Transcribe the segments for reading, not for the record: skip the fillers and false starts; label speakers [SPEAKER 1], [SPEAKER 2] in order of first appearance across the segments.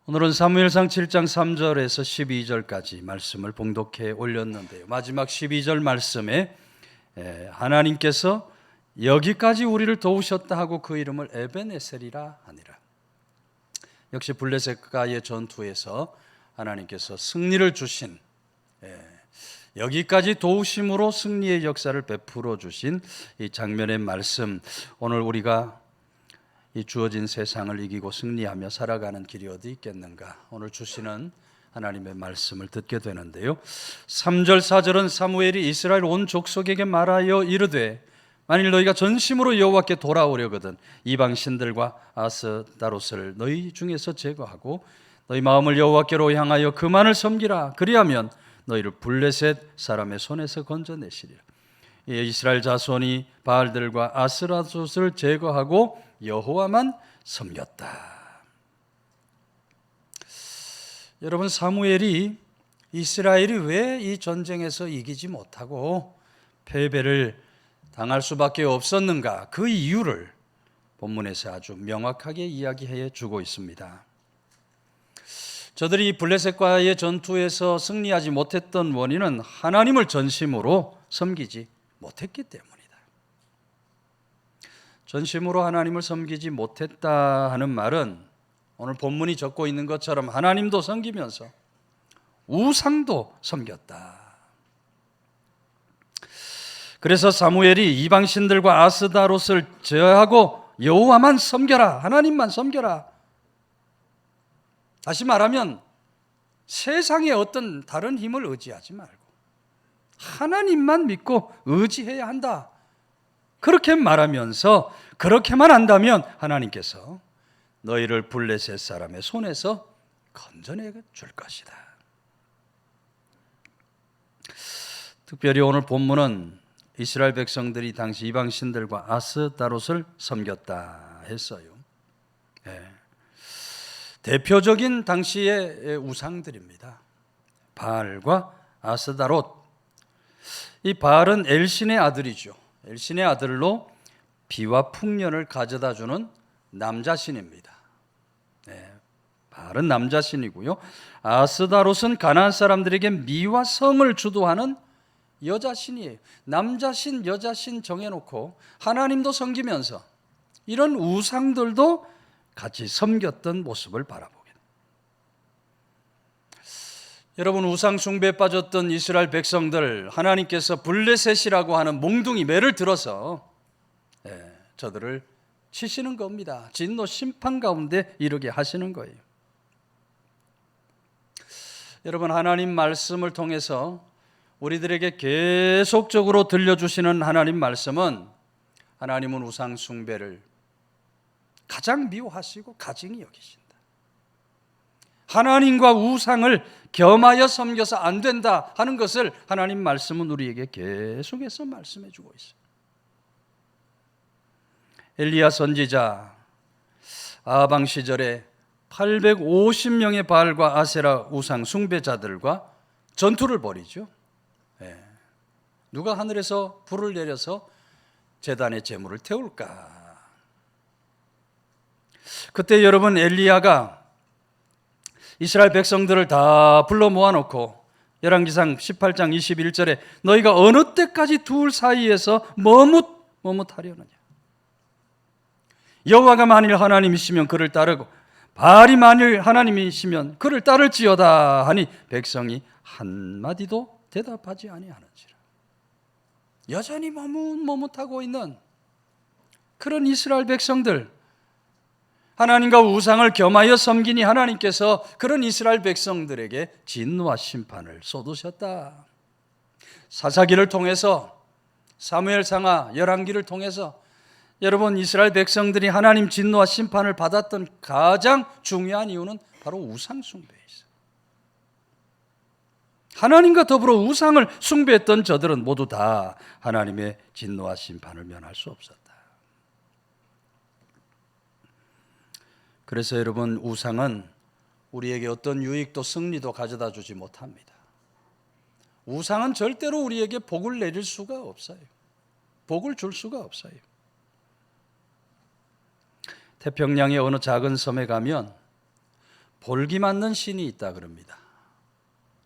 [SPEAKER 1] 오늘은 사무엘상 7장 3절에서 12절까지 말씀을 봉독해 올렸는데요. 마지막 12절 말씀에 하나님께서 여기까지 우리를 도우셨다 하고 그 이름을 에벤에셀이라 하니라. 역시 블레셋과의 전투에서 하나님께서 승리를 주신, 여기까지 도우심으로 승리의 역사를 베풀어 주신 이 장면의 말씀, 오늘 우리가 이 주어진 세상을 이기고 승리하며 살아가는 길이 어디 있겠는가, 오늘 주시는 하나님의 말씀을 듣게 되는데요. 3절 4절은 사무엘이 이스라엘 온 족속에게 말하여 이르되 만일 너희가 전심으로 여호와께 돌아오려거든 이방 신들과 아스다롯을 너희 중에서 제거하고 너희 마음을 여호와께로 향하여 그만을 섬기라. 그리하면 너희를 블레셋 사람의 손에서 건져내시리라. 이스라엘 자손이 바알들과 아스라롯을 제거하고 여호와만 섬겼다. 여러분, 사무엘이 이스라엘이 왜 이 전쟁에서 이기지 못하고 패배를 당할 수밖에 없었는가, 그 이유를 본문에서 아주 명확하게 이야기해 주고 있습니다. 저들이 블레셋과의 전투에서 승리하지 못했던 원인은 하나님을 전심으로 섬기지 못했기 때문이다. 전심으로 하나님을 섬기지 못했다 하는 말은 오늘 본문이 적고 있는 것처럼 하나님도 섬기면서 우상도 섬겼다. 그래서 사무엘이 이방 신들과 아스다롯을 제어하고 여호와만 섬겨라, 하나님만 섬겨라. 다시 말하면 세상의 어떤 다른 힘을 의지하지 말고 하나님만 믿고 의지해야 한다. 그렇게 말하면서 그렇게만 한다면 하나님께서 너희를 블레셋 사람의 손에서 건져내 줄 것이다. 특별히 오늘 본문은 이스라엘 백성들이 당시 이방 신들과 아스다롯을 섬겼다 했어요. 대표적인 당시의 우상들입니다. 바알과 아스다롯. 이 바알은 엘신의 아들이죠. 엘신의 아들로 비와 풍년을 가져다주는 남자신입니다. 바알은 남자신이고요. 아스다롯은 가나안 사람들에게 미와 성을 주도하는 여자신이에요. 남자신, 여자신 정해놓고 하나님도 섬기면서 이런 우상들도 같이 섬겼던 모습을 바라보게 됩니다. 여러분, 우상 숭배에 빠졌던 이스라엘 백성들, 하나님께서 블레셋이라고 하는 몽둥이 매를 들어서 저들을 치시는 겁니다. 진노 심판 가운데 이르게 하시는 거예요. 여러분, 하나님 말씀을 통해서 우리들에게 계속적으로 들려주시는 하나님 말씀은, 하나님은 우상 숭배를 가장 미워하시고 가증히 여기신다. 하나님과 우상을 겸하여 섬겨서 안 된다 하는 것을 하나님 말씀은 우리에게 계속해서 말씀해 주고 있어요. 엘리야 선지자 아방 시절에 850명의 바알과 아세라 우상 숭배자들과 전투를 벌이죠. 누가 하늘에서 불을 내려서 제단의 제물을 태울까? 그때 여러분, 엘리야가 이스라엘 백성들을 다 불러 모아놓고 열왕기상 18장 21절에 너희가 어느 때까지 둘 사이에서 머뭇하려느냐? 여호와가 만일 하나님이시면 그를 따르고 바알이 만일 하나님이시면 그를 따를지어다 하니 백성이 한마디도 대답하지 아니하는지라. 여전히 머뭇하고 있는 그런 이스라엘 백성들, 하나님과 우상을 겸하여 섬기니 하나님께서 그런 이스라엘 백성들에게 진노와 심판을 쏟으셨다. 사사기를 통해서, 사무엘상하 열왕기를 통해서 여러분, 이스라엘 백성들이 하나님 진노와 심판을 받았던 가장 중요한 이유는 바로 우상 숭배에 있어요. 하나님과 더불어 우상을 숭배했던 저들은 모두 다 하나님의 진노와 심판을 면할 수 없었다. 그래서 여러분, 우상은 우리에게 어떤 유익도 승리도 가져다 주지 못합니다. 우상은 절대로 우리에게 복을 내릴 수가 없어요. 복을 줄 수가 없어요. 태평양의 어느 작은 섬에 가면 볼기 맞는 신이 있다 그럽니다.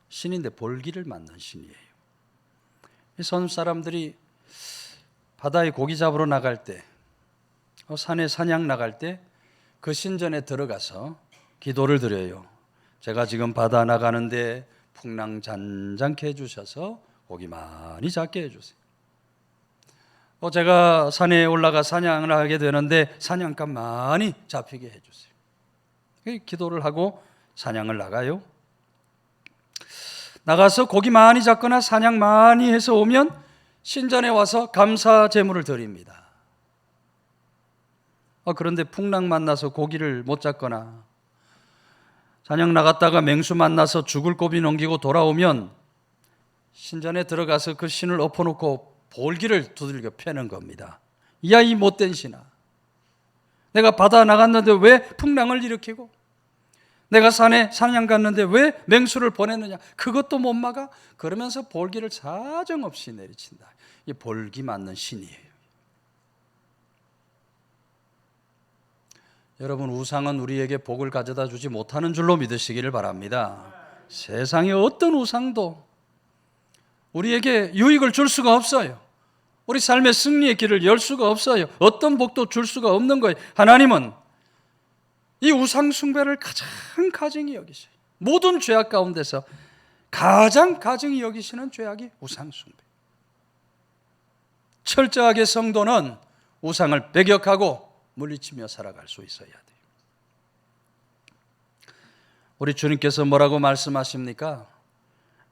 [SPEAKER 1] 신인데 볼기를 맞는 신이에요. 선 사람들이 바다에 고기 잡으러 나갈 때, 산에 사냥 나갈 때 그 신전에 들어가서 기도를 드려요. 제가 지금 바다 나가는데 풍랑 잔잔케 해주셔서 고기 많이 잡게 해주세요. 제가 산에 올라가 사냥을 하게 되는데 사냥감 많이 잡히게 해주세요. 기도를 하고 사냥을 나가요. 나가서 고기 많이 잡거나 사냥 많이 해서 오면 신전에 와서 감사 제물을 드립니다. 그런데 풍랑 만나서 고기를 못 잡거나 사냥 나갔다가 맹수 만나서 죽을 고비 넘기고 돌아오면 신전에 들어가서 그 신을 엎어놓고 볼기를 두들겨 패는 겁니다. 야, 이 못된 신아, 내가 바다 나갔는데 왜 풍랑을 일으키고 내가 산에 사냥 갔는데 왜 맹수를 보냈느냐, 그것도 못 막아? 그러면서 볼기를 사정없이 내리친다. 이 볼기 맞는 신이에요. 여러분, 우상은 우리에게 복을 가져다 주지 못하는 줄로 믿으시기를 바랍니다. 세상의 어떤 우상도 우리에게 유익을 줄 수가 없어요. 우리 삶의 승리의 길을 열 수가 없어요. 어떤 복도 줄 수가 없는 거예요. 하나님은 이 우상 숭배를 가장 가증히 여기셔요. 모든 죄악 가운데서 가장 가증히 여기시는 죄악이 우상 숭배. 철저하게 성도는 우상을 배격하고 물리치며 살아갈 수 있어야 돼요. 우리 주님께서 뭐라고 말씀하십니까?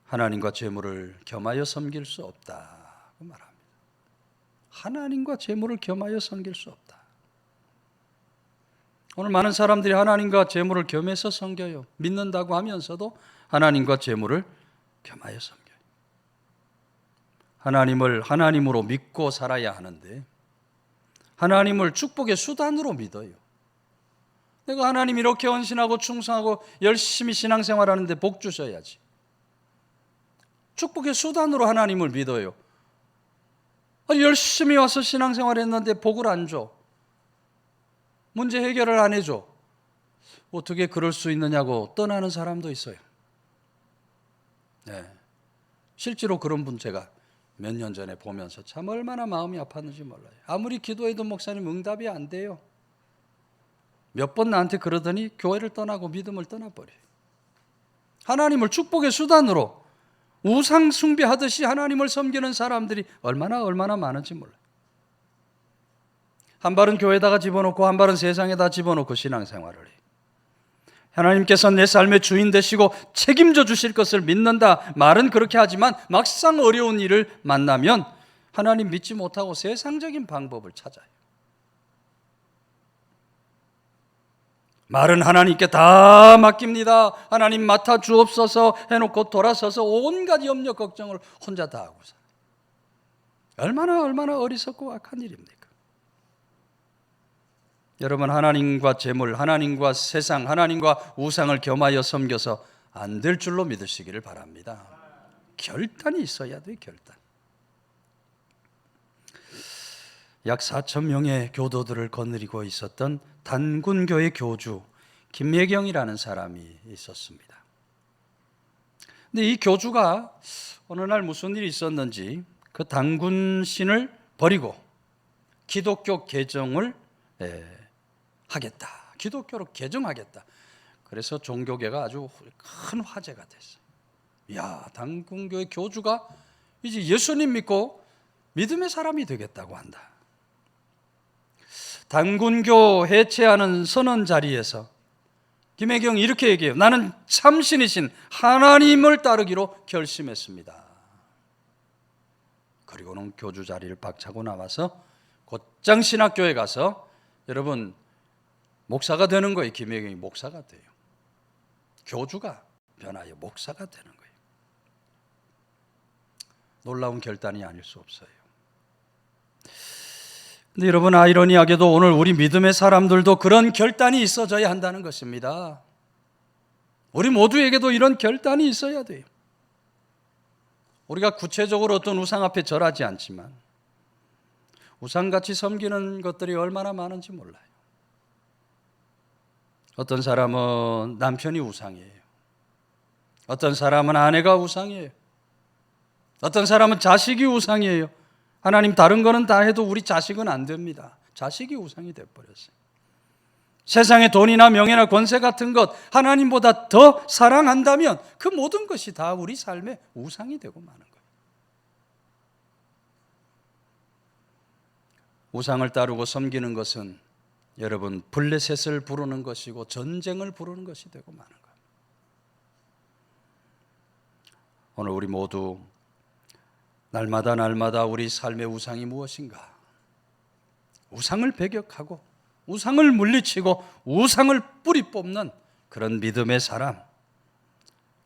[SPEAKER 1] 하나님과 재물을 겸하여 섬길 수 없다고 말합니다. 하나님과 재물을 겸하여 섬길 수 없다. 오늘 많은 사람들이 하나님과 재물을 겸해서 섬겨요. 믿는다고 하면서도 하나님과 재물을 겸하여 섬겨요. 하나님을 하나님으로 믿고 살아야 하는데 하나님을 축복의 수단으로 믿어요. 내가 하나님 이렇게 헌신하고 충성하고 열심히 신앙생활하는데 복 주셔야지. 축복의 수단으로 하나님을 믿어요. 열심히 와서 신앙생활했는데 복을 안 줘. 문제 해결을 안 해줘. 어떻게 그럴 수 있느냐고 떠나는 사람도 있어요. 네. 실제로 그런 분 제가 몇 년 전에 보면서 참 얼마나 마음이 아팠는지 몰라요. 아무리 기도해도 목사님 응답이 안 돼요. 몇 번 나한테 그러더니 교회를 떠나고 믿음을 떠나버려요. 하나님을 축복의 수단으로 우상 숭배하듯이 하나님을 섬기는 사람들이 얼마나 많은지 몰라요. 한 발은 교회에다가 집어넣고 한 발은 세상에다 집어넣고 신앙생활을 해요. 하나님께서 내 삶의 주인 되시고 책임져 주실 것을 믿는다 말은 그렇게 하지만 막상 어려운 일을 만나면 하나님 믿지 못하고 세상적인 방법을 찾아요. 말은 하나님께 다 맡깁니다. 하나님 맡아 주옵소서 해놓고 돌아서서 온갖 염려 걱정을 혼자 다 하고 살아요. 얼마나 어리석고 악한 일입니까? 여러분, 하나님과 재물, 하나님과 세상, 하나님과 우상을 겸하여 섬겨서 안 될 줄로 믿으시기를 바랍니다. 결단이 있어야 돼요. 결단. 약 4,000명의 교도들을 거느리고 있었던 단군교의 교주 김예경이라는 사람이 있었습니다. 근데 이 교주가 어느 날 무슨 일이 있었는지 그 단군신을 버리고 기독교 개정을 하겠다. 기독교로 개정하겠다. 그래서 종교계가 아주 큰 화제가 됐어요. 야, 단군교의 교주가 이제 예수님 믿고 믿음의 사람이 되겠다고 한다. 단군교 해체하는 선언 자리에서 김혜경이 이렇게 얘기해요. 나는 참신이신 하나님을 따르기로 결심했습니다. 그리고는 교주 자리를 박차고 나와서 곧장 신학교에 가서 여러분 목사가 되는 거예요. 김혜경이 목사가 돼요. 교주가 변하여 목사가 되는 거예요. 놀라운 결단이 아닐 수 없어요. 근데 여러분, 아이러니하게도 오늘 우리 믿음의 사람들도 그런 결단이 있어져야 한다는 것입니다. 우리 모두에게도 이런 결단이 있어야 돼요. 우리가 구체적으로 어떤 우상 앞에 절하지 않지만 우상같이 섬기는 것들이 얼마나 많은지 몰라요. 어떤 사람은 남편이 우상이에요. 어떤 사람은 아내가 우상이에요. 어떤 사람은 자식이 우상이에요. 하나님 다른 거는 다 해도 우리 자식은 안 됩니다. 자식이 우상이 돼버렸어요. 세상의 돈이나 명예나 권세 같은 것 하나님보다 더 사랑한다면 그 모든 것이 다 우리 삶의 우상이 되고 마는 거예요. 우상을 따르고 섬기는 것은 여러분 블레셋을 부르는 것이고 전쟁을 부르는 것이 되고 마는 거예요. 오늘 우리 모두 날마다 우리 삶의 우상이 무엇인가? 우상을 배격하고 우상을 물리치고 우상을 뿌리 뽑는 그런 믿음의 사람.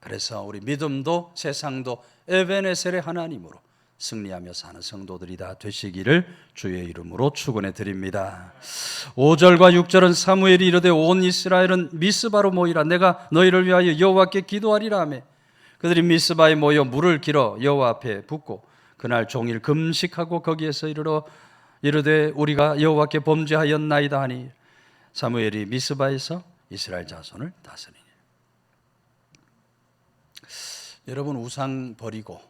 [SPEAKER 1] 그래서 우리 믿음도 세상도 에베네셀의 하나님으로 승리하며 사는 성도들이 다 되시기를 주의 이름으로 축원해 드립니다. 5절과 6절은 사무엘이 이르되 온 이스라엘은 미스바로 모이라. 내가 너희를 위하여 여호와께 기도하리라 하며 그들이 미스바에 모여 물을 길어 여호와 앞에 붓고 그날 종일 금식하고 거기에서 이르되 우리가 여호와께 범죄하였나이다 하니 사무엘이 미스바에서 이스라엘 자손을 다스리니. 여러분 우상 버리고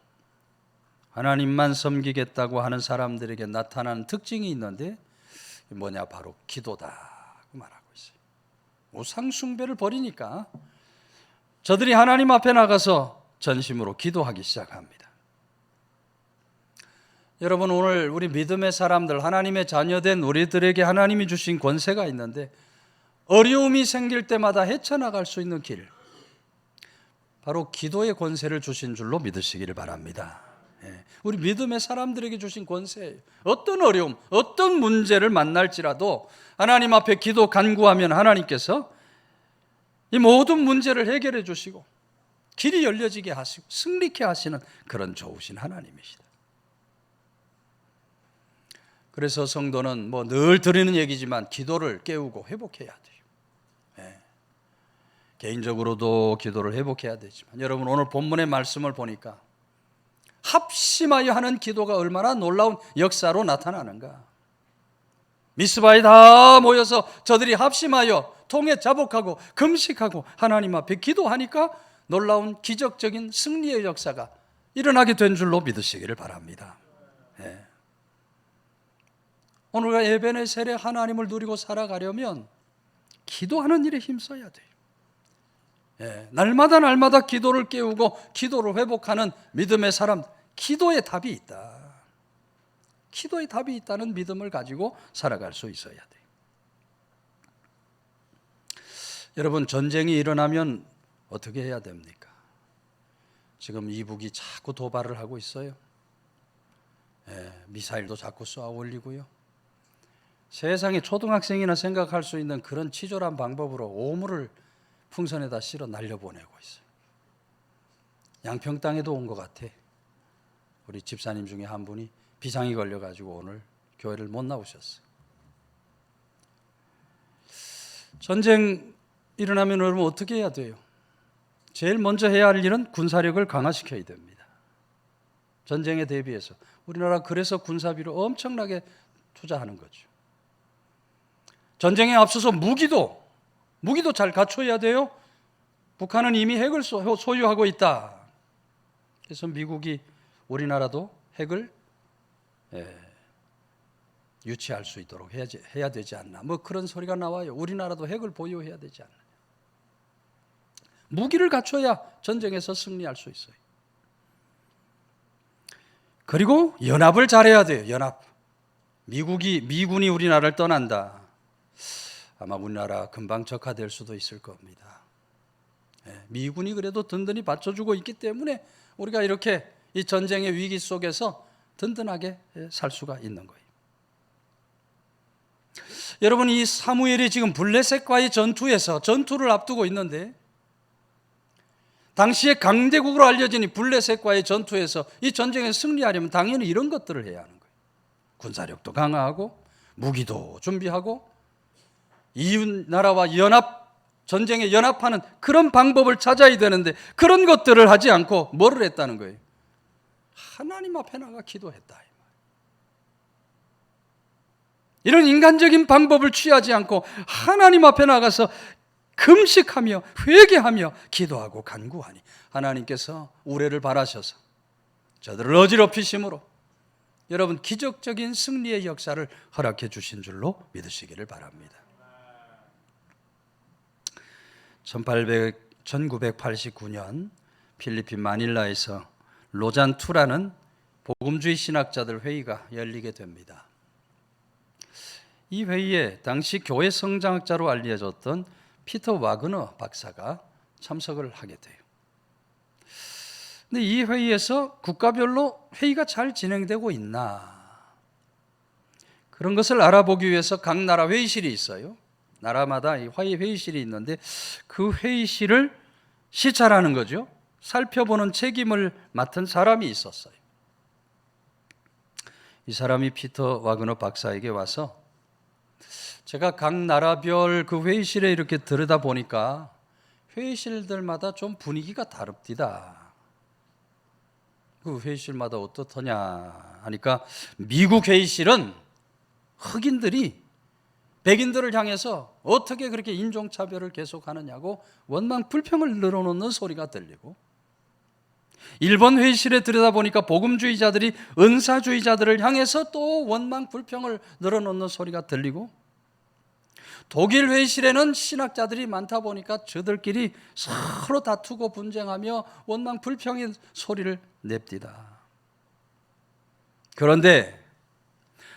[SPEAKER 1] 하나님만 섬기겠다고 하는 사람들에게 나타나는 특징이 있는데 뭐냐? 바로 기도다 말하고 있어요. 우상 숭배를 버리니까 저들이 하나님 앞에 나가서 전심으로 기도하기 시작합니다. 여러분 오늘 우리 믿음의 사람들, 하나님의 자녀된 우리들에게 하나님이 주신 권세가 있는데 어려움이 생길 때마다 헤쳐나갈 수 있는 길, 바로 기도의 권세를 주신 줄로 믿으시기를 바랍니다. 우리 믿음의 사람들에게 주신 권세예요. 어떤 어려움, 어떤 문제를 만날지라도 하나님 앞에 기도 간구하면 하나님께서 이 모든 문제를 해결해 주시고 길이 열려지게 하시고 승리케 하시는 그런 좋으신 하나님이시다. 그래서 성도는 늘 드리는 얘기지만 기도를 깨우고 회복해야 돼요. 개인적으로도 기도를 회복해야 되지만 여러분 오늘 본문의 말씀을 보니까 합심하여 하는 기도가 얼마나 놀라운 역사로 나타나는가. 미스바에 다 모여서 저들이 합심하여 통에 자복하고 금식하고 하나님 앞에 기도하니까 놀라운 기적적인 승리의 역사가 일어나게 된 줄로 믿으시기를 바랍니다. 오늘과 에베네셀의 하나님을 누리고 살아가려면 기도하는 일에 힘써야 돼요. 날마다 기도를 깨우고 기도를 회복하는 믿음의 사람, 기도에 답이 있다. 기도에 답이 있다는 믿음을 가지고 살아갈 수 있어야 돼요. 여러분 전쟁이 일어나면 어떻게 해야 됩니까? 지금 이북이 자꾸 도발을 하고 있어요. 미사일도 자꾸 쏘아 올리고요. 세상에 초등학생이나 생각할 수 있는 그런 치졸한 방법으로 오물을 풍선에다 실어 날려보내고 있어요. 양평 땅에도 온 것 같아. 우리 집사님 중에 한 분이 비상이 걸려가지고 오늘 교회를 못 나오셨어요. 전쟁 일어나면 여러분 어떻게 해야 돼요? 제일 먼저 해야 할 일은 군사력을 강화시켜야 됩니다. 전쟁에 대비해서 우리나라 그래서 군사비로 엄청나게 투자하는 거죠. 전쟁에 앞서서 무기도 잘 갖춰야 돼요. 북한은 이미 핵을 소유하고 있다. 그래서 미국이 우리나라도 핵을 유치할 수 있도록 해야 되지 않나. 그런 소리가 나와요. 우리나라도 핵을 보유해야 되지 않나. 무기를 갖춰야 전쟁에서 승리할 수 있어요. 그리고 연합을 잘해야 돼요. 연합. 미군이 우리나라를 떠난다. 아마 우리나라 금방 적화될 수도 있을 겁니다. 미군이 그래도 든든히 받쳐주고 있기 때문에 우리가 이렇게 이 전쟁의 위기 속에서 든든하게 살 수가 있는 거예요. 여러분 이 사무엘이 지금 블레셋과의 전투를 앞두고 있는데 당시에 강대국으로 알려진 이 블레셋과의 전투에서 이 전쟁에 승리하려면 당연히 이런 것들을 해야 하는 거예요. 군사력도 강화하고 무기도 준비하고 이웃 나라와 전쟁에 연합하는 그런 방법을 찾아야 되는데 그런 것들을 하지 않고 뭐를 했다는 거예요? 하나님 앞에 나가 기도했다. 이런 인간적인 방법을 취하지 않고 하나님 앞에 나가서 금식하며 회개하며 기도하고 간구하니 하나님께서 우레를 바라셔서 저들을 어지럽히심으로 여러분 기적적인 승리의 역사를 허락해 주신 줄로 믿으시기를 바랍니다. 1989년 필리핀 마닐라에서 로잔2라는 복음주의 신학자들 회의가 열리게 됩니다. 이 회의에 당시 교회 성장학자로 알려졌던 피터 와그너 박사가 참석을 하게 돼요. 근데 이 회의에서 국가별로 회의가 잘 진행되고 있나, 그런 것을 알아보기 위해서 각 나라 회의실이 있어요. 나라마다 이 회의실이 있는데 그 회의실을 시찰하는 거죠. 살펴보는 책임을 맡은 사람이 있었어요. 이 사람이 피터 와그너 박사에게 와서 제가 각 나라별 그 회의실에 이렇게 들여다보니까 회의실들마다 좀 분위기가 다릅디다. 그 회의실마다 어떻더냐 하니까 미국 회의실은 흑인들이 백인들을 향해서 어떻게 그렇게 인종차별을 계속하느냐고 원망 불평을 늘어놓는 소리가 들리고, 일본 회의실에 들여다보니까 복음주의자들이 은사주의자들을 향해서 또 원망 불평을 늘어놓는 소리가 들리고, 독일 회의실에는 신학자들이 많다 보니까 저들끼리 서로 다투고 분쟁하며 원망 불평의 소리를 냅디다. 그런데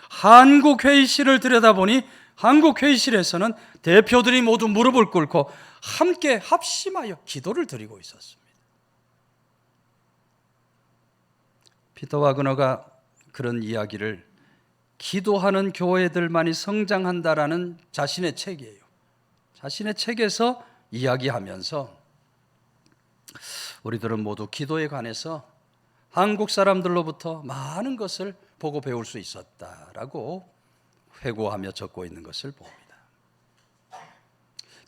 [SPEAKER 1] 한국 회의실을 들여다보니 한국 회의실에서는 대표들이 모두 무릎을 꿇고 함께 합심하여 기도를 드리고 있었습니다. 피터 와그너가 그런 이야기를 기도하는 교회들만이 성장한다라는 자신의 책이에요. 자신의 책에서 이야기하면서 우리들은 모두 기도에 관해서 한국 사람들로부터 많은 것을 보고 배울 수 있었다라고 회고하며 적고 있는 것을 봅니다.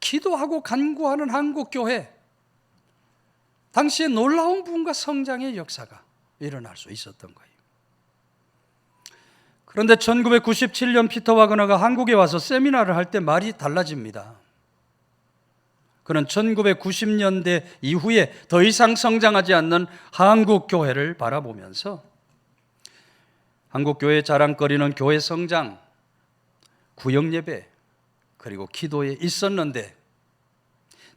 [SPEAKER 1] 기도하고 간구하는 한국 교회, 당시에 놀라운 부흥과 성장의 역사가 일어날 수 있었던 거예요. 그런데 1997년 피터 와그너가 한국에 와서 세미나를 할 때 말이 달라집니다. 그는 1990년대 이후에 더 이상 성장하지 않는 한국 교회를 바라보면서 한국 교회의 자랑거리는 교회 성장, 구역 예배, 그리고 기도에 있었는데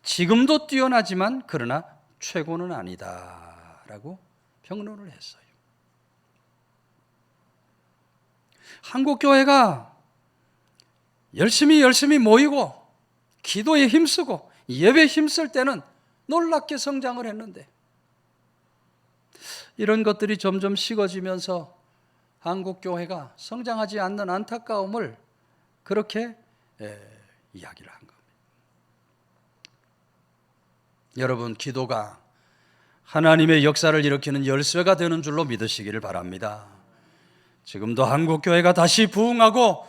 [SPEAKER 1] 지금도 뛰어나지만 그러나 최고는 아니다라고 평론을 했어요. 한국 교회가 열심히 모이고 기도에 힘쓰고 예배에 힘쓸 때는 놀랍게 성장을 했는데 이런 것들이 점점 식어지면서 한국 교회가 성장하지 않는 안타까움을 그렇게 이야기를 한 겁니다. 여러분, 기도가 하나님의 역사를 일으키는 열쇠가 되는 줄로 믿으시기를 바랍니다. 지금도 한국 교회가 다시 부흥하고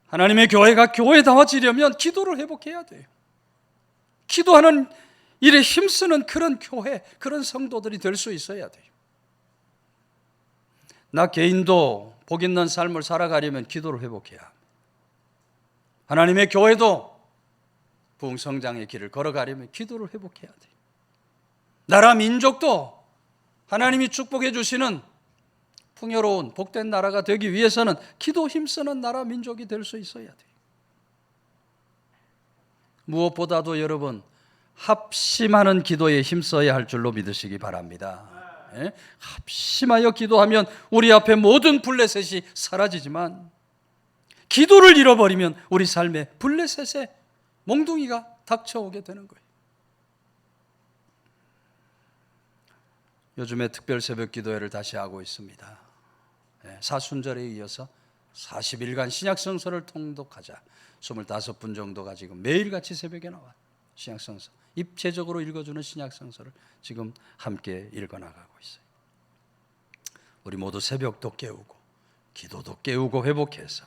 [SPEAKER 1] 하나님의 교회가 교회다워지려면 기도를 회복해야 돼요. 기도하는 일에 힘쓰는 그런 교회, 그런 성도들이 될 수 있어야 돼요. 나 개인도 복 있는 삶을 살아가려면 기도를 회복해야 합니다. 하나님의 교회도 부흥 성장의 길을 걸어가려면 기도를 회복해야 돼요. 나라 민족도 하나님이 축복해 주시는 풍요로운 복된 나라가 되기 위해서는 기도 힘쓰는 나라 민족이 될 수 있어야 돼요. 무엇보다도 여러분, 합심하는 기도에 힘써야 할 줄로 믿으시기 바랍니다. 합심하여 기도하면 우리 앞에 모든 블레셋이 사라지지만 기도를 잃어버리면 우리 삶에 블레셋의 몽둥이가 닥쳐오게 되는 거예요. 요즘에 특별 새벽 기도회를 다시 하고 있습니다. 사순절에 이어서 40일간 신약성서를 통독하자. 25분 정도가 지금 매일같이 새벽에 나와요. 신약성서 입체적으로 읽어주는 신약성서를 지금 함께 읽어나가고 있어요. 우리 모두 새벽도 깨우고 기도도 깨우고 회복해서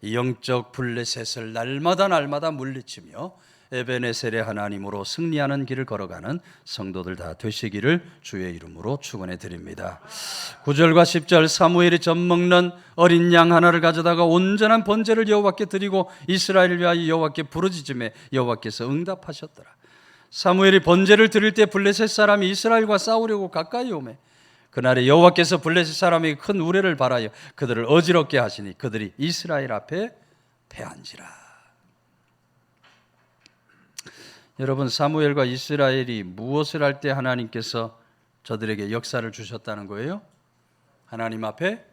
[SPEAKER 1] 이 영적 블레셋을 날마다 물리치며 에베네셀의 하나님으로 승리하는 길을 걸어가는 성도들 다 되시기를 주의 이름으로 축원해 드립니다. 9절과 10절 사무엘이 젖먹는 어린 양 하나를 가져다가 온전한 번제를 여호와께 드리고 이스라엘을 위하여 여호와께 부르짖음에 여호와께서 응답하셨더라. 사무엘이 번제를 드릴 때 블레셋 사람이 이스라엘과 싸우려고 가까이 오매 그날에 여호와께서 블레셋 사람에게 큰 우레를 발하여 그들을 어지럽게 하시니 그들이 이스라엘 앞에 패한지라. 여러분, 사무엘과 이스라엘이 무엇을 할 때 하나님께서 저들에게 역사를 주셨다는 거예요? 하나님 앞에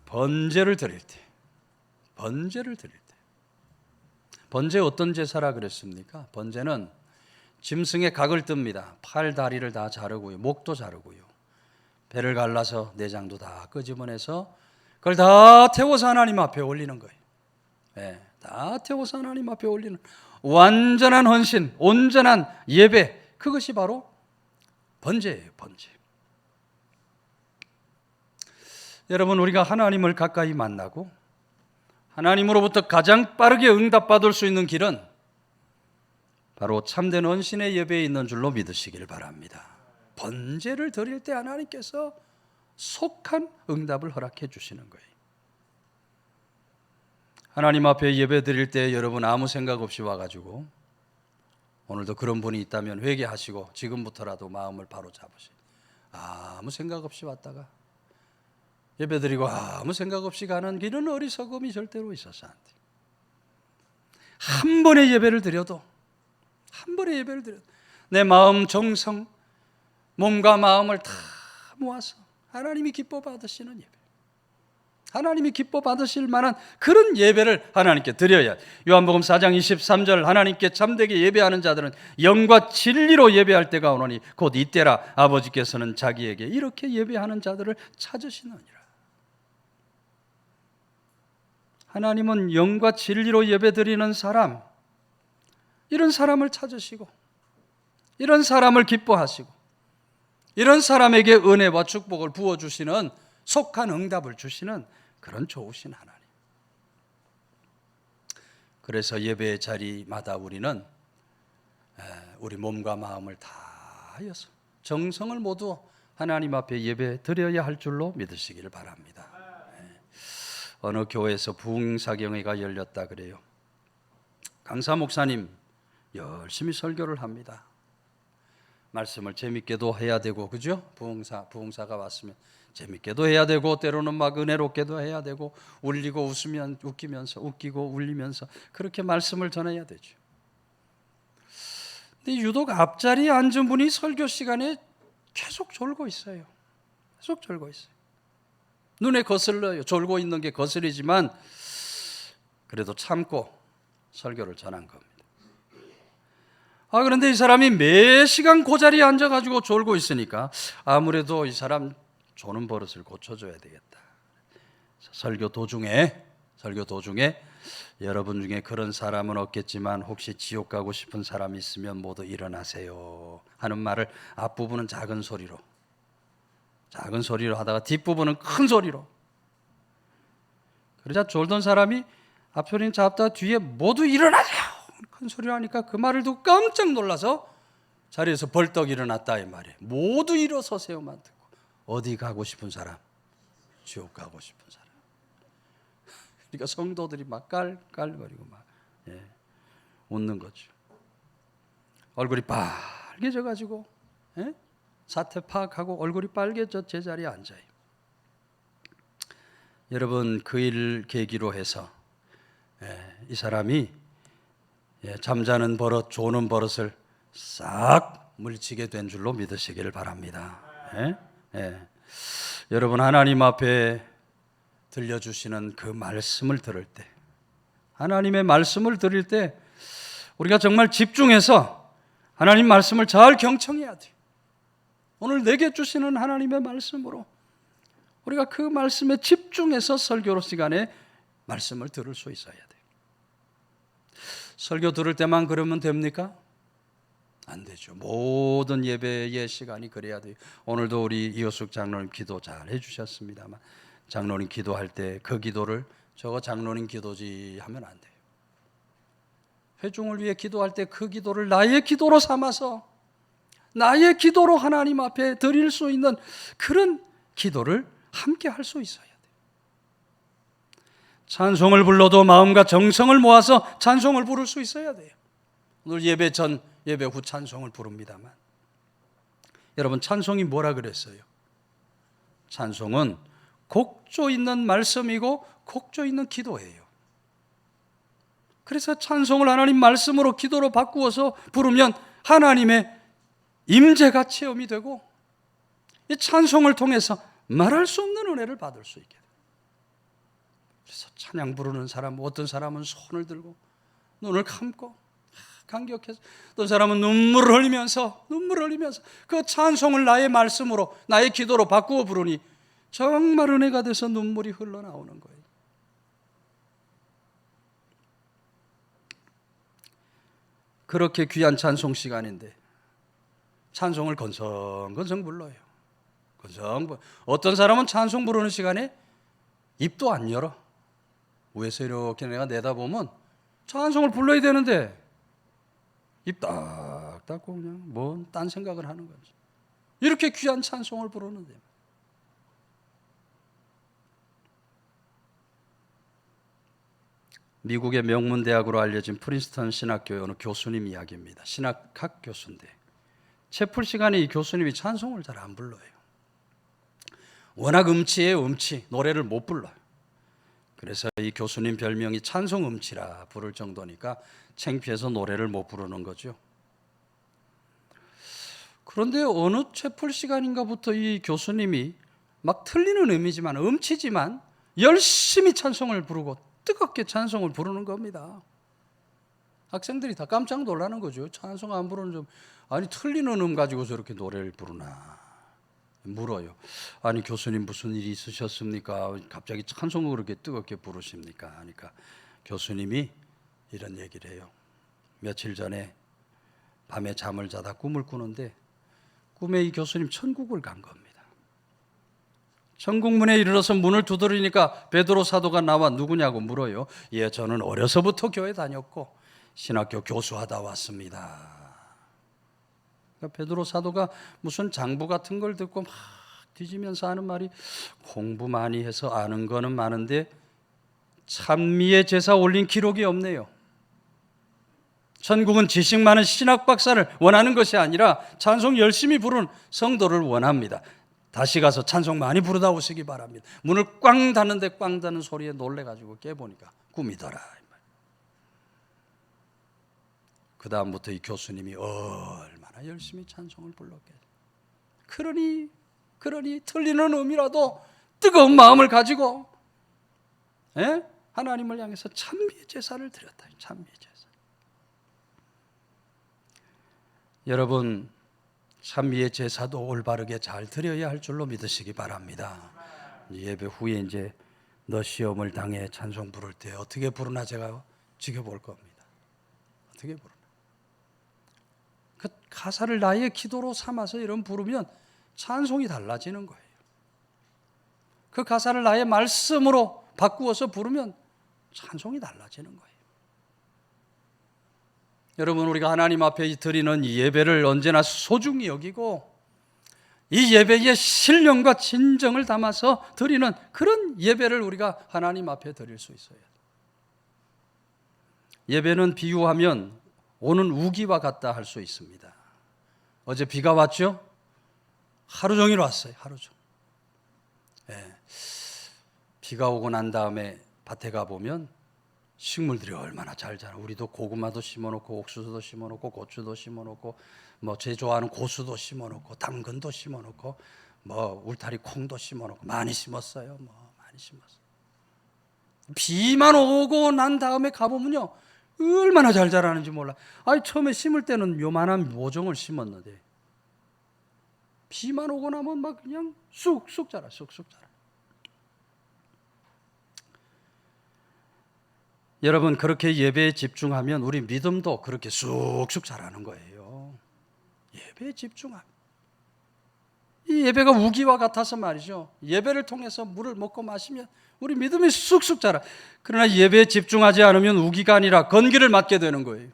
[SPEAKER 1] 번제를 드릴 때. 번제를 드릴 때. 번제 어떤 제사라 그랬습니까? 번제는 짐승의 각을 뜹니다. 팔, 다리를 다 자르고요. 목도 자르고요. 배를 갈라서 내장도 다 끄집어내서 그걸 다 태워서 하나님 앞에 올리는 거예요. 네, 다 태워서 하나님 앞에 올리는 완전한 헌신, 온전한 예배, 그것이 바로 번제예요. 번제. 여러분, 우리가 하나님을 가까이 만나고 하나님으로부터 가장 빠르게 응답받을 수 있는 길은 바로 참된 헌신의 예배에 있는 줄로 믿으시길 바랍니다. 번제를 드릴 때 하나님께서 속한 응답을 허락해 주시는 거예요. 하나님 앞에 예배 드릴 때 여러분 아무 생각 없이 와가지고, 오늘도 그런 분이 있다면 회개하시고 지금부터라도 마음을 바로 잡으시. 아무 생각 없이 왔다가 예배 드리고 아무 생각 없이 가는 길은 어리석음이 절대로 있어서 안 돼. 한 번의 예배를 드려도, 한 번의 예배를 드려도 내 마음 정성, 몸과 마음을 다 모아서 하나님이 기뻐 받으시는 예배, 하나님이 기뻐 받으실 만한 그런 예배를 하나님께 드려야. 요한복음 4장 23절 하나님께 참되게 예배하는 자들은 영과 진리로 예배할 때가 오노니 곧 이때라. 아버지께서는 자기에게 이렇게 예배하는 자들을 찾으시느니라. 하나님은 영과 진리로 예배드리는 사람, 이런 사람을 찾으시고 이런 사람을 기뻐하시고 이런 사람에게 은혜와 축복을 부어주시는, 속한 응답을 주시는 그런 좋으신 하나님. 그래서 예배의 자리마다 우리는 우리 몸과 마음을 다하여서 정성을 모두 하나님 앞에 예배 드려야 할 줄로 믿으시기를 바랍니다. 어느 교회에서 부흥사경회가 열렸다 그래요. 강사 목사님 열심히 설교를 합니다. 말씀을 재밌게도 해야 되고, 그죠? 부흥사가 왔으면 재밌게도 해야 되고, 때로는 막 은혜롭게도 해야 되고, 울리고 웃으면 웃기면서, 웃기고 울리면서 그렇게 말씀을 전해야 되죠. 근데 유독 앞자리에 앉은 분이 설교 시간에 계속 졸고 있어요. 계속 졸고 있어요. 눈에 거슬러요. 졸고 있는 게 거슬리지만 그래도 참고 설교를 전한 겁니다. 그런데 이 사람이 매 시간 그 자리에 앉아가지고 졸고 있으니까 아무래도 이 사람 조는 버릇을 고쳐줘야 되겠다. 설교 도중에 여러분 중에 그런 사람은 없겠지만 혹시 지옥 가고 싶은 사람이 있으면 모두 일어나세요 하는 말을 앞부분은 작은 소리로 하다가 뒷부분은 큰 소리로, 그러자 졸던 사람이 앞소리는 잡다 뒤에 모두 일어나세요 큰 소리로 하니까 그 말을 듣고 깜짝 놀라서 자리에서 벌떡 일어났다 이 말이에요. 모두 일어서세요만 듣고, 어디 가고 싶은 사람? 지옥 가고 싶은 사람. 그러니까 성도들이 막 깔깔거리고 막 웃는 거죠. 얼굴이 빨개져 가지고 사태 파악하고 얼굴이 빨개져 제자리에 앉아요. 여러분, 그 일을 계기로 해서 이 사람이 잠자는 버릇, 조는 버릇을 싹 물리치게 된 줄로 믿으시기를 바랍니다. 여러분, 하나님 앞에 들려주시는 그 말씀을 들을 때, 하나님의 말씀을 들을 때 우리가 정말 집중해서 하나님 말씀을 잘 경청해야 돼요. 오늘 내게 주시는 하나님의 말씀으로 우리가 그 말씀에 집중해서 설교 시간에 말씀을 들을 수 있어야 돼요. 설교 들을 때만 그러면 됩니까? 안 되죠. 모든 예배의 시간이 그래야 돼요. 오늘도 우리 이호숙 장로님 기도 잘 해주셨습니다만, 장로님 기도할 때 그 기도를 저거 장로님 기도지 하면 안 돼요. 회중을 위해 기도할 때 그 기도를 나의 기도로 삼아서 나의 기도로 하나님 앞에 드릴 수 있는 그런 기도를 함께 할 수 있어야 돼요. 찬송을 불러도 마음과 정성을 모아서 찬송을 부를 수 있어야 돼요. 오늘 예배 전, 예배 후 찬송을 부릅니다만, 여러분 찬송이 뭐라 그랬어요? 찬송은 곡조 있는 말씀이고 곡조 있는 기도예요. 그래서 찬송을 하나님 말씀으로 기도로 바꾸어서 부르면 하나님의 임재가 체험이 되고, 이 찬송을 통해서 말할 수 없는 은혜를 받을 수 있게 돼요. 그래서 찬양 부르는 사람, 어떤 사람은 손을 들고 눈을 감고 감격해서, 어떤 사람은 눈물을 흘리면서 그 찬송을 나의 말씀으로, 나의 기도로 바꾸어 부르니 정말 은혜가 돼서 눈물이 흘러나오는 거예요. 그렇게 귀한 찬송 시간인데 찬송을 건성건성 불러요. 어떤 사람은 찬송 부르는 시간에 입도 안 열어. 위에서 이렇게 내가 내다보면 찬송을 불러야 되는데 입 딱 닫고 그냥 뭔 딴 생각을 하는 거지. 이렇게 귀한 찬송을 부르는데, 미국의 명문대학으로 알려진 프린스턴 신학교의 어느 교수님 이야기입니다. 신학학 교수인데 채플 시간에 이 교수님이 찬송을 잘 안 불러요. 워낙 음치예요. 노래를 못 불러요. 그래서 이 교수님 별명이 찬송 음치라 부를 정도니까 창피해서 노래를 못 부르는 거죠. 그런데 어느 채플 시간인가부터 이 교수님이 막 틀리는 의미지만 음치지만 열심히 찬송을 부르고 뜨겁게 찬송을 부르는 겁니다. 학생들이 다 깜짝 놀라는 거죠. 찬송 안 부르는 좀, 아니 틀리는 가지고 저렇게 노래를 부르나 물어요. 아니 교수님 무슨 일이 있으셨습니까? 갑자기 찬송을 그렇게 뜨겁게 부르십니까? 하니까 교수님이 이런 얘기를 해요. 며칠 전에 밤에 잠을 자다 꿈을 꾸는데 꿈에 이 교수님 천국을 간 겁니다. 천국 문에 이르러서 문을 두드리니까 베드로 사도가 나와 누구냐고 물어요. 예, 저는 어려서부터 교회 다녔고 신학교 교수하다 왔습니다. 그러니까 베드로 사도가 무슨 장부 같은 걸 듣고 막 뒤지면서 하는 말이, 공부 많이 해서 아는 거는 많은데 찬미의 제사 올린 기록이 없네요. 천국은 지식 많은 신학 박사를 원하는 것이 아니라 찬송 열심히 부르는 성도를 원합니다. 다시 가서 찬송 많이 부르다 오시기 바랍니다. 문을 꽝 닫는데 꽝 닫는 소리에 놀래가지고 깨보니까 꿈이더라. 그 다음부터 이 교수님이 얼마나 열심히 찬송을 불렀겠어요. 그러니 틀리는 의미라도 뜨거운 마음을 가지고 하나님을 향해서 찬미의 제사를 드렸다. 찬미의 제사. 여러분, 찬미의 제사도 올바르게 잘 드려야 할 줄로 믿으시기 바랍니다. 예배 후에 이제 너 시험을 당해 찬송 부를 때 어떻게 부르나 제가 지켜볼 겁니다. 어떻게 부르나. 그 가사를 나의 기도로 삼아서 이런 부르면 찬송이 달라지는 거예요. 그 가사를 나의 말씀으로 바꾸어서 부르면 찬송이 달라지는 거예요. 여러분, 우리가 하나님 앞에 드리는 이 예배를 언제나 소중히 여기고 이 예배의 신령과 진정을 담아서 드리는 그런 예배를 우리가 하나님 앞에 드릴 수 있어야 돼요. 예배는 비유하면 오는 우기와 같다 할 수 있습니다. 어제 비가 왔죠? 하루 종일 왔어요. 하루 종일. 비가 오고 난 다음에 밭에 가보면 식물들이 얼마나 잘 자라. 우리도 고구마도 심어놓고 옥수수도 심어놓고 고추도 심어놓고 제 좋아하는 고수도 심어놓고 당근도 심어놓고 울타리 콩도 심어놓고 많이 심었어요. 많이 심었어요. 비만 오고 난 다음에 가보면요 얼마나 잘 자라는지 몰라. 처음에 심을 때는 요만한 모종을 심었는데 비만 오고 나면 막 그냥 쑥쑥 자라. 여러분, 그렇게 예배에 집중하면 우리 믿음도 그렇게 쑥쑥 자라는 거예요. 예배에 집중하면. 이 이 예배가 우기와 같아서 말이죠. 예배를 통해서 물을 먹고 마시면 우리 믿음이 쑥쑥 자라. 그러나 예배에 집중하지 않으면 우기가 아니라 건기를 맞게 되는 거예요.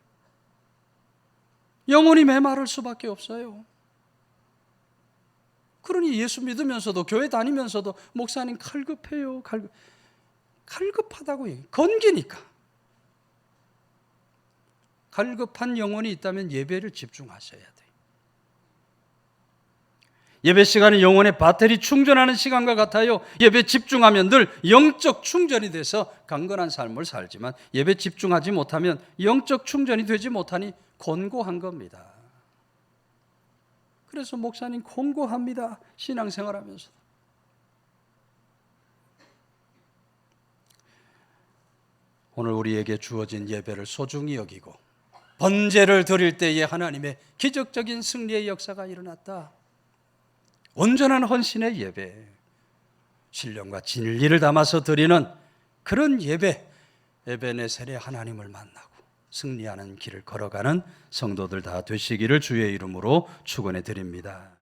[SPEAKER 1] 영혼이 메마를 수밖에 없어요. 그러니 예수 믿으면서도 교회 다니면서도 목사님 칼급해요. 칼급하다고요. 건기니까. 갈급한 영혼이 있다면 예배를 집중하셔야 돼요. 예배 시간은 영혼의 배터리 충전하는 시간과 같아요. 예배 집중하면 늘 영적 충전이 돼서 강건한 삶을 살지만 예배 집중하지 못하면 영적 충전이 되지 못하니 곤고한 겁니다. 그래서 목사님 곤고합니다. 신앙생활하면서. 오늘 우리에게 주어진 예배를 소중히 여기고 번제를 드릴 때에 하나님의 기적적인 승리의 역사가 일어났다. 온전한 헌신의 예배, 신령과 진리를 담아서 드리는 그런 예배, 에베네셀의 하나님을 만나고 승리하는 길을 걸어가는 성도들 다 되시기를 주의 이름으로 축원해 드립니다.